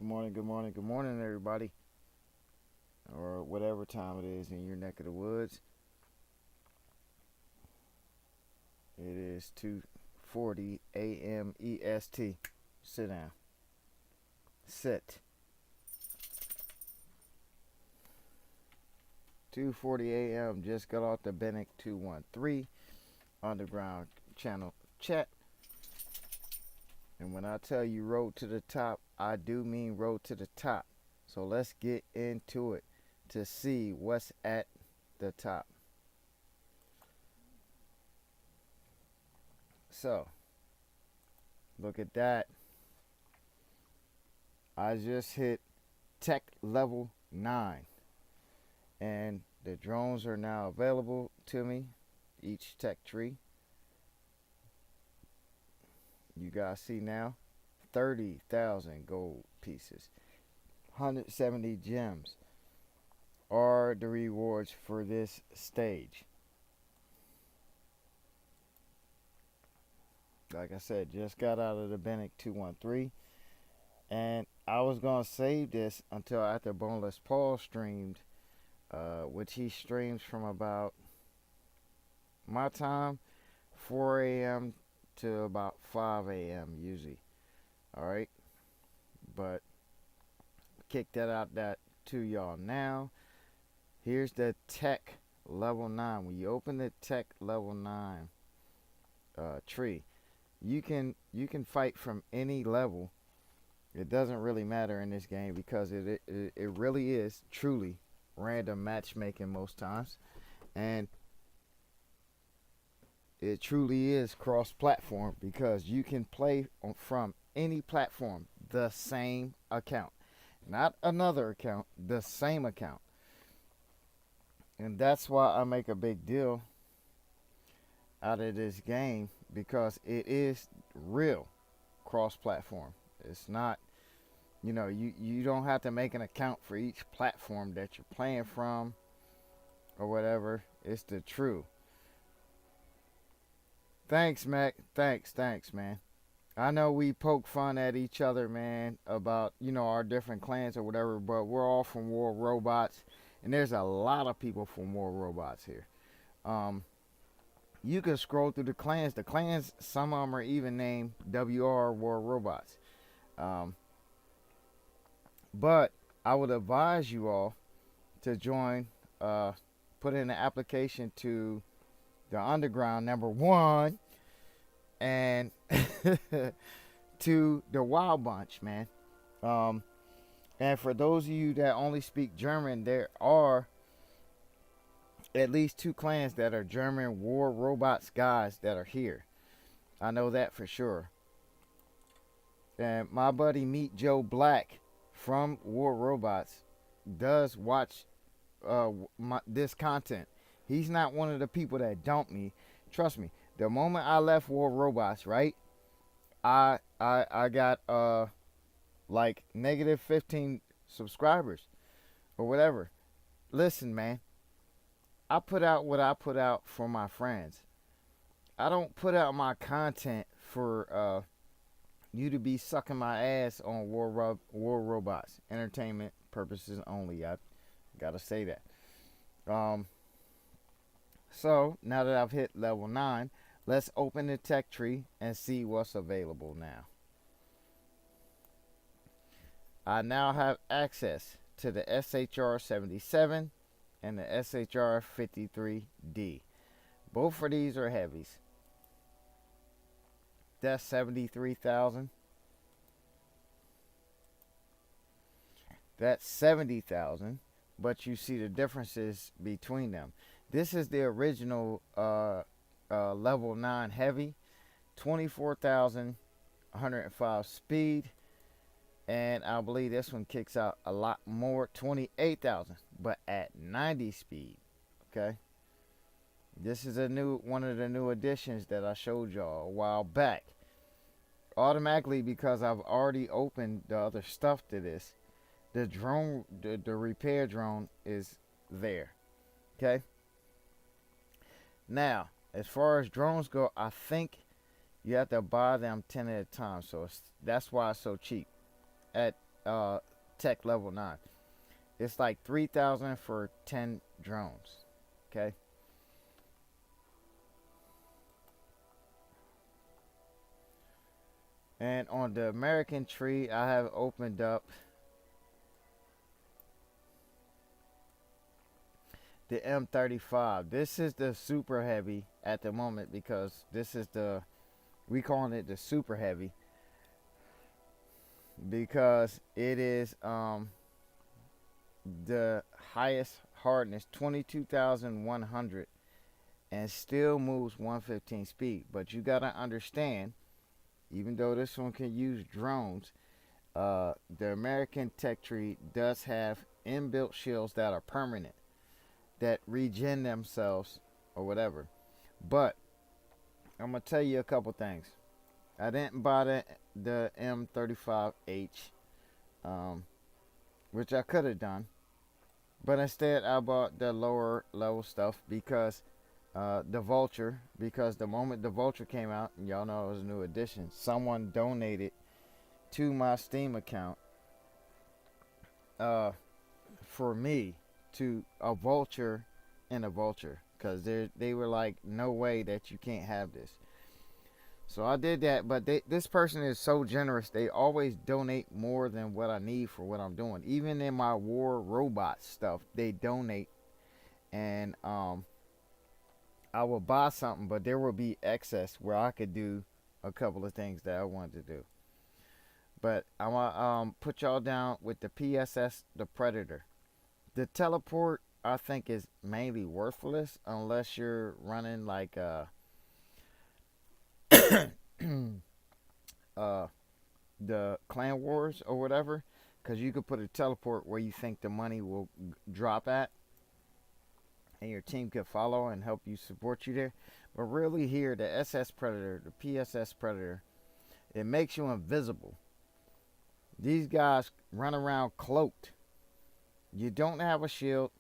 good morning, good morning, everybody, or whatever time it is in your neck of the woods. It is 2:40 a.m. EST. Sit down. Sit. 2:40 a.m. Just got off the Bennick 213 underground channel chat. And when I tell you road to the top, I do mean road to the top. So let's get into it to see what's at the top. So, look at that. I just hit tech level 9. And the drones are now available to me, each tech tree. You guys see now 30,000 gold pieces, 170 gems are the rewards for this stage. Like I said, just got out of the Bennick 213, and I was gonna save this until after Boneless Paul streamed, which he streams from about my time 4 a.m. to about 5 a.m. usually. Alright, but kick that out that to y'all now. Here's the tech level 9. When you open the tech level 9 tree, you can fight from any level. It doesn't really matter in this game because it really is truly random matchmaking most times, and it truly is cross-platform because you can play from any platform the same account, not another account, the same account. And that's why I make a big deal out of this game, because it is real cross-platform. It's not, you don't have to make an account for each platform that you're playing from or whatever. It's the true. Thanks, Mac. Thanks, man. I know we poke fun at each other, man, about, our different clans or whatever, but we're all from War Robots, and there's a lot of people from War Robots here. You can scroll through the clans. The clans, some of them are even named WR War Robots. But I would advise you all to join, put in an application to the Underground #1 and to the Wild Bunch, man. And for those of you that only speak German, there are at least 2 clans that are German War Robots guys that are here. I know that for sure. And my buddy Meet Joe Black from War Robots does watch this content. He's not one of the people that dump me. Trust me. The moment I left War Robots, right, I got like negative 15 subscribers or whatever. Listen, man, I put out what I put out for my friends. I don't put out my content for you to be sucking my ass on War Robots. Entertainment purposes only. I gotta say that. So now that I've hit level 9, let's open the tech tree and see what's available now. I now have access to the SHR-77 and the SHR-53D. Both of these are heavies. That's 73,000. That's 70,000. But you see the differences between them. This is the original level 9 heavy, 24,105 speed, and I believe this one kicks out a lot more, 28,000, but at 90 speed. Okay, this is one of the new additions that I showed y'all a while back. Automatically, because I've already opened the other stuff to this, the drone, the repair drone is there. Okay. Now, as far as drones go, I think you have to buy them 10 at a time. So that's why it's so cheap. At tech level 9. It's like 3,000 for 10 drones. Okay. And on the American tree, I have opened up the M35. This is the super heavy at the moment because this is we calling it the super heavy because it is the highest hardness, 22,100, and still moves 115 speed. But you gotta understand, even though this one can use drones, the American tech tree does have inbuilt shields that are permanent, that regen themselves or whatever. But I'm gonna tell you a couple things. I didn't buy the M35H, which I could have done, but instead I bought the lower level stuff because the Vulture. Because the moment the Vulture came out, and y'all know it was a new edition, someone donated to my Steam account for me to a Vulture and a Vulture, because they were like, no way that you can't have this. So I did that, but this person is so generous. They always donate more than what I need for what I'm doing. Even in my war robot stuff, they donate, and I will buy something, but there will be excess where I could do a couple of things that I wanted to do. But I want to put y'all down with the PSS, the Predator. The teleport, I think, is mainly worthless unless you're running like the Clan Wars or whatever, because you could put a teleport where you think the money will drop at, and your team can follow and help you support you there. But really here, the SS Predator, the PSS Predator, it makes you invisible. These guys run around cloaked. You don't have a shield.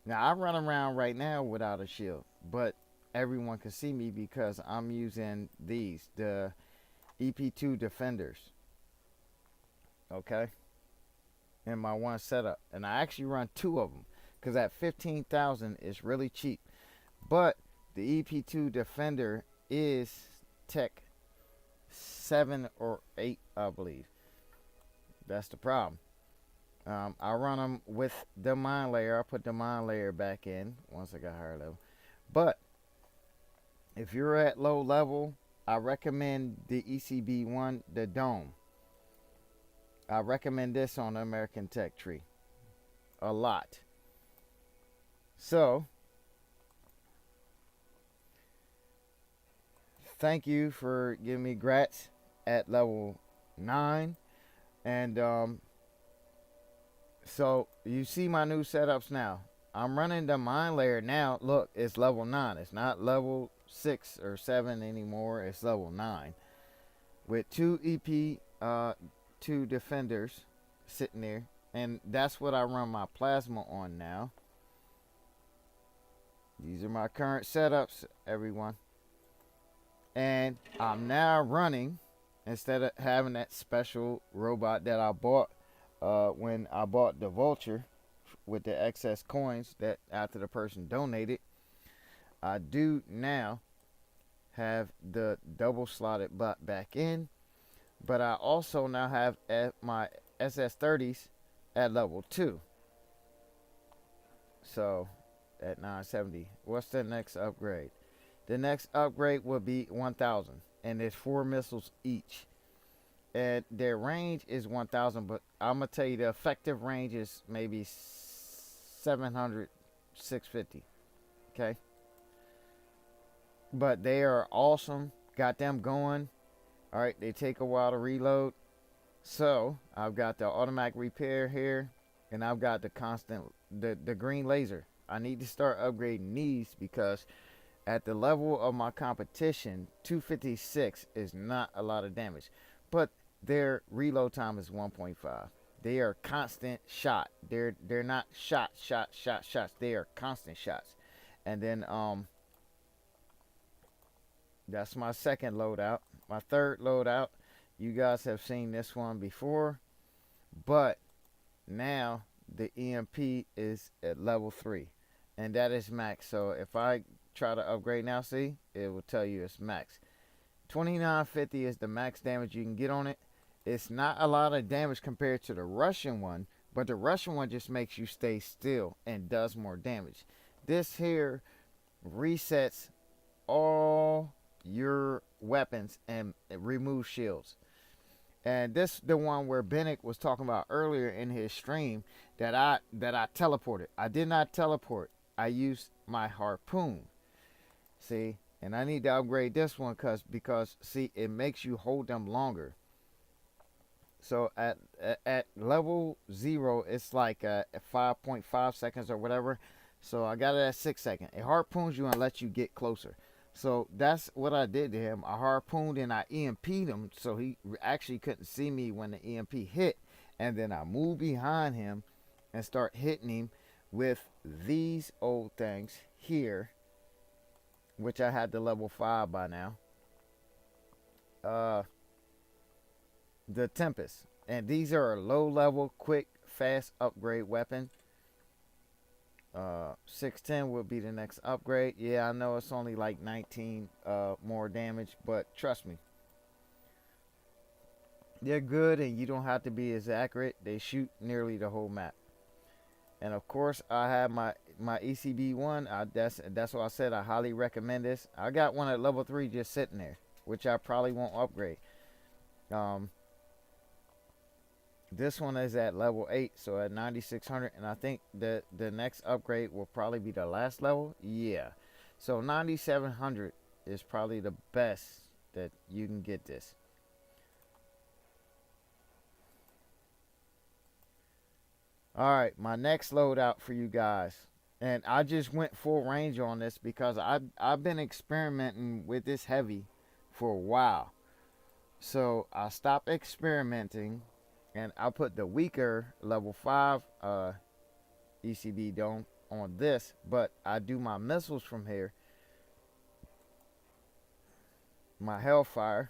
Now, I run around right now without a shield, but everyone can see me because I'm using these, the EP2 Defenders. Okay? In my one setup. And I actually run two of them because at 15,000 it's really cheap. But the EP2 Defender is tech 7 or 8, I believe. That's the problem. I run them with the mine layer. I put the mine layer back in once I got higher level. But if you're at low level, I recommend the ECB1, the Dome. I recommend this on the American Tech Tree a lot. So, thank you for giving me grats at level 9. And so you see my new setups now. I'm running the mine layer now. Look, it's level 9. It's not level 6 or 7 anymore. It's level 9 with 2 EP2 Defenders sitting there, and that's what I run my plasma on now. These are my current setups, everyone. And I'm now running, instead of having that special robot that I bought when I bought the Vulture with the excess coins that after the person donated, I do now have the double slotted bot back in, but I also now have my SS30s at level 2. So at 970, what's the next upgrade? The next upgrade will be 1000, and there's 4 missiles each, and their range is 1000, but I'm gonna tell you the effective range is maybe 700, 650. Okay, but they are awesome. Got them going. All right, they take a while to reload. So I've got the automatic repair here, and I've got the constant, the green laser. I need to start upgrading these because at the level of my competition, 256 is not a lot of damage, but their reload time is 1.5. They are constant shot. They're not shots. They are constant shots. And then that's my second loadout. My third loadout, you guys have seen this one before. But now the EMP is at level 3, and that is max. So if I try to upgrade now, see, it will tell you it's max. 2950 is the max damage you can get on it. It's not a lot of damage compared to the Russian one, but the Russian one just makes you stay still and does more damage. This here resets all your weapons and removes shields. And this the one where Bennett was talking about earlier in his stream that I teleported. I did not teleport. I used my harpoon. See, and I need to upgrade this one because see, it makes you hold them longer. So at level 0, it's like 5.5 seconds or whatever. So I got it at 6 seconds. It harpoons you and lets you get closer. So that's what I did to him. I harpooned and I EMP'd him, so he actually couldn't see me when the EMP hit. And then I moved behind him and start hitting him with these old things here, which I had to level 5 by now. The Tempest. And these are a low level, quick, fast upgrade weapon. 610 will be the next upgrade. Yeah, I know it's only like 19 more damage, but trust me, they're good and you don't have to be as accurate. They shoot nearly the whole map. And of course, I have my ECB one. That's why I said I highly recommend this. I got one at level 3 just sitting there, which I probably won't upgrade. This one is at level 8, so at 9600, and I think the next upgrade will probably be the last level. Yeah, so 9700 is probably the best that you can get this. All right, my next loadout for you guys, and I just went full range on this because I've been experimenting with this heavy for a while, so I stopped experimenting. And I'll put the weaker level 5 ECB dome on this, but I do my missiles from here. My Hellfire.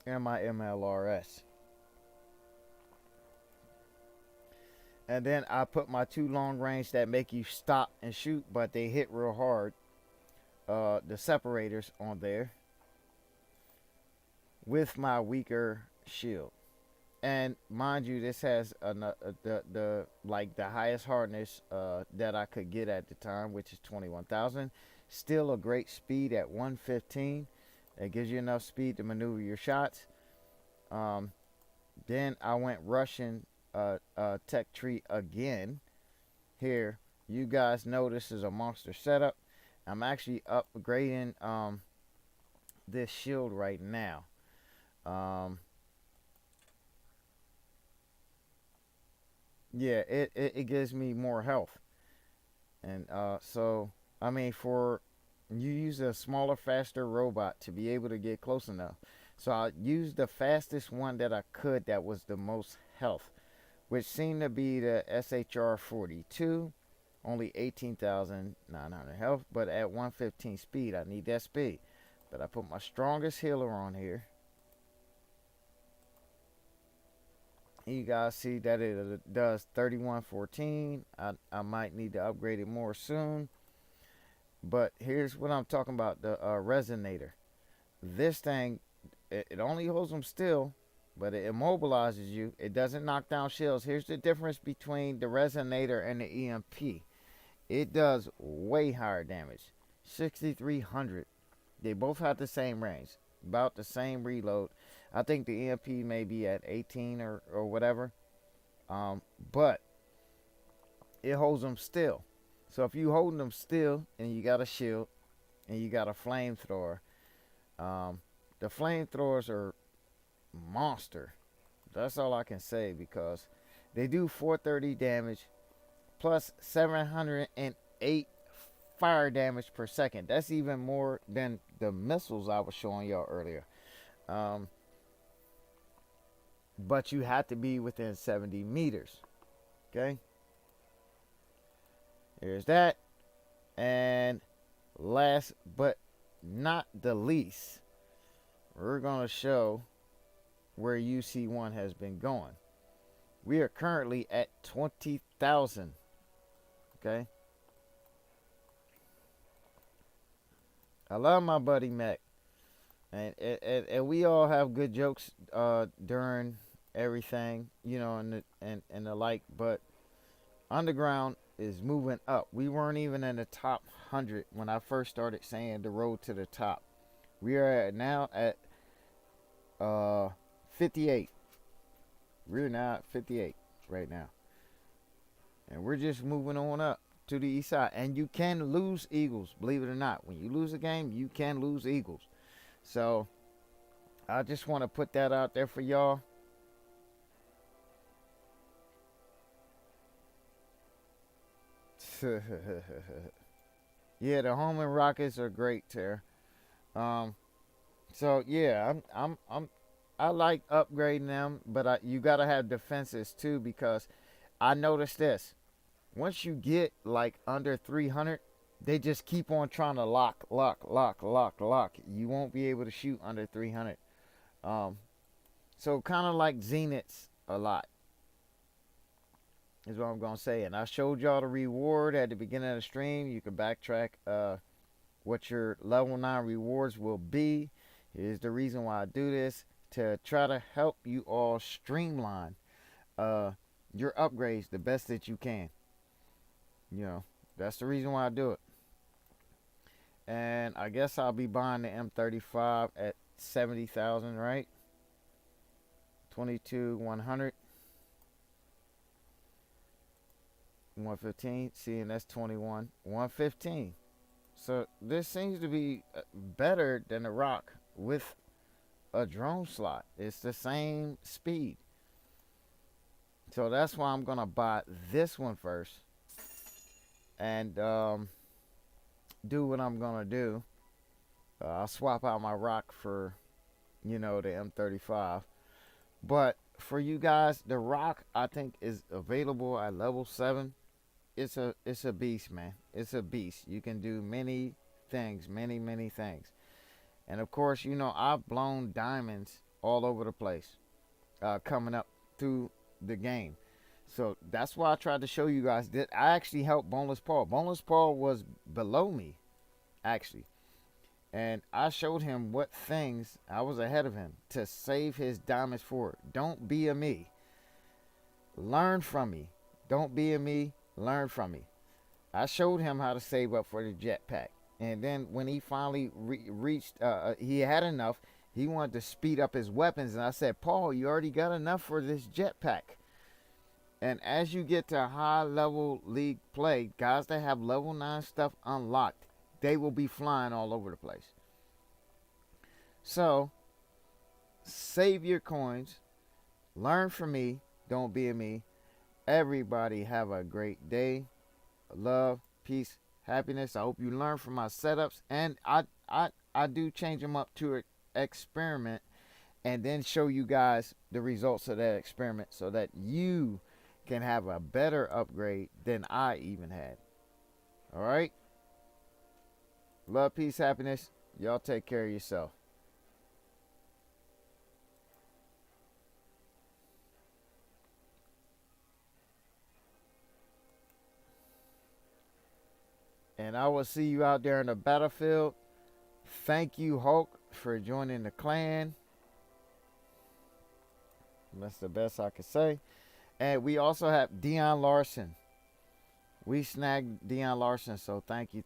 And my MLRS. And then I put my 2 long range that make you stop and shoot, but they hit real hard. The separators on there. With my weaker shield, and mind you, this has the highest hardness that I could get at the time, which is 21,000. Still a great speed at 115. It gives you enough speed to maneuver your shots. Then I went Russian tech tree again. Here, you guys know this is a monster setup. I'm actually upgrading this shield right now. Yeah, it gives me more health. And so I mean, for you use a smaller, faster robot to be able to get close enough. So I used the fastest one that I could that was the most health, which seemed to be the SHR 42, only 18,900 health, but at 115 speed. I need that speed. But I put my strongest healer on here. You guys see that it does 3114. I might need to upgrade it more soon. But here's what I'm talking about, the resonator. This thing, it only holds them still, but it immobilizes you. It doesn't knock down shields. Here's the difference between the resonator and the EMP. It does way higher damage, 6,300. They both have the same range, about the same reload. I think the EMP may be at 18 or whatever. But it holds them still. So if you holding them still and you got a shield and you got a flamethrower, the flamethrowers are monster. That's all I can say, because they do 430 damage plus 708 fire damage per second. That's even more than the missiles I was showing y'all earlier. But you have to be within 70 meters. Okay. There's that. And last but not the least, we're going to show where UC1 has been going. We are currently at 20,000. Okay. I love my buddy Mac. And we all have good jokes during everything, you know, and the like. But underground is moving up. We weren't even in the top 100 when I first started saying the road to the top. We are now at 58. We're now at 58 right now. And we're just moving on up to the east side. And you can lose eagles, believe it or not. When you lose a game, you can lose eagles. So I just want to put that out there for y'all. Yeah, the Holman Rockets are great, Tara. So yeah, I like upgrading them, but you gotta have defenses too, because I noticed this. Once you get like under 300, they just keep on trying to lock. You won't be able to shoot under 300. So kind of like Zeniths a lot is what I'm gonna say. And I showed y'all the reward at the beginning of the stream. You can backtrack what your level 9 rewards will be. Here's the reason why I do this, to try to help you all streamline your upgrades the best that you can. You know, that's the reason why I do it. And I guess I'll be buying the M35 at 70,000, right? 22, 100, 115. See, and that's 21, 115. So this seems to be better than the Rock with a drone slot. It's the same speed. So that's why I'm gonna buy this one first, and do what I'm gonna do. I'll swap out my Rock for, you know, the M35. But for you guys, the Rock, I think, is available at level 7. It's a beast, man. It's a beast. You can do many things, many things. And of course, you know, I've blown diamonds all over the place coming up through the game. So that's why I tried to show you guys that I actually helped Boneless Paul. Boneless Paul was below me, actually. And I showed him what things I was ahead of him to save his diamonds for. Don't be a me. Learn from me. Don't be a me. Learn from me. I showed him how to save up for the jetpack. And then when he finally reached, he had enough. He wanted to speed up his weapons. And I said, Paul, you already got enough for this jetpack. And as you get to high level league play, guys that have level 9 stuff unlocked, they will be flying all over the place. So, save your coins. Learn from me. Don't be a me. Everybody have a great day. Love, peace, happiness. I hope you learn from my setups. And I do change them up to an experiment and then show you guys the results of that experiment so that you can have a better upgrade than I even had. All right? Love, peace, happiness. Y'all take care of yourself. And I will see you out there in the battlefield. Thank you, Hulk, for joining the clan. That's the best I could say. And we also have Dion Larson. We snagged Dion Larson, so thank you.